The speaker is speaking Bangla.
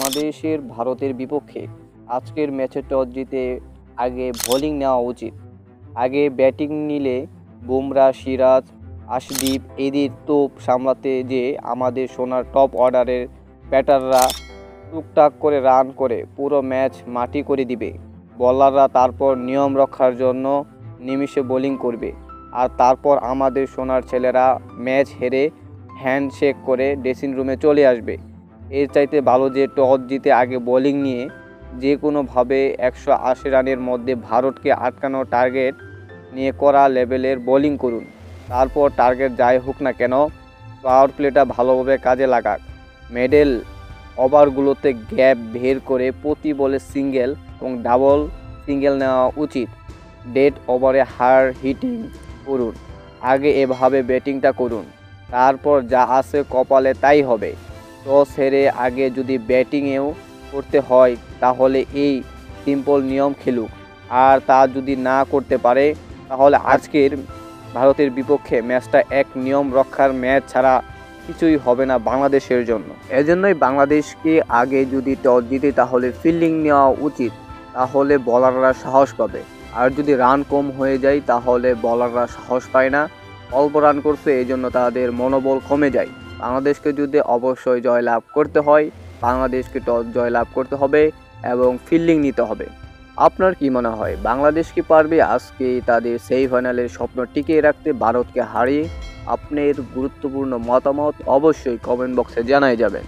বাংলাদেশের ভারতের বিপক্ষে আজকের ম্যাচে টস জিতে আগে বোলিং নেওয়া উচিত। আগে ব্যাটিং নিলে বুমরা, সিরাজ, আশদীপ এদের তোপ সামলাতে যে আমাদের সোনার টপ অর্ডারের ব্যাটাররা টুকটাক করে রান করে পুরো ম্যাচ মাটি করে দিবে। বোলাররা তারপর নিয়ম রক্ষার জন্য নিমিষে বোলিং করবে, আর তারপর আমাদের সোনার ছেলেরা ম্যাচ হেরে হ্যান্ডশেক করে ড্রেসিং রুমে চলে আসবে। এর চাইতে ভালো যে টস জিতে আগে বোলিং নিয়ে যে কোনোভাবে 180 রানের মধ্যে ভারতকে আটকানোর টার্গেট নিয়ে করা লেভেলের বোলিং করুন। তারপর টার্গেট যাই হোক না কেন, পাওয়ার প্লেটা ভালোভাবে কাজে লাগাক। মিডল ওভারগুলোতে গ্যাপ বের করে প্রতি বলে সিঙ্গেল এবং ডাবল সিঙ্গেল নেওয়া উচিত। ডেড ওভারে হার হিটিং করুন। আগে এভাবে ব্যাটিংটা করুন, তারপর যা আছে কপালে তাই হবে। টস হেরে আগে যদি ব্যাটিংয়েও করতে হয় তাহলে এই সিম্পল নিয়ম খেলুক, আর তা যদি না করতে পারে তাহলে আজকের ভারতের বিপক্ষে ম্যাচটা এক নিয়ম রক্ষার ম্যাচ ছাড়া কিছুই হবে না বাংলাদেশের জন্য। এজন্যই বাংলাদেশকে আগে যদি টস জিতে তাহলে ফিল্ডিং নেওয়া উচিত, তাহলে বলাররা সাহস পাবে। আর যদি রান কম হয়ে যায় তাহলে বলাররা সাহস পায় না, অল্প রান করছে এই জন্য তাদের মনোবল কমে যায়। বাংলাদেশকে যদি অবশ্যই জয়লাভ করতে হয়, বাংলাদেশকে টস জয়লাভ করতে হবে এবং ফিল্ডিং নিতে হবে। আপনার কি মনে হয় বাংলাদেশ কি পারবে আজকে তাদের সেমিফাইনালের স্বপ্ন টিকিয়ে রাখতে ভারতকে হারিয়ে? আপনার গুরুত্বপূর্ণ মতামত অবশ্যই কমেন্ট বক্সে জানাই যাবেন।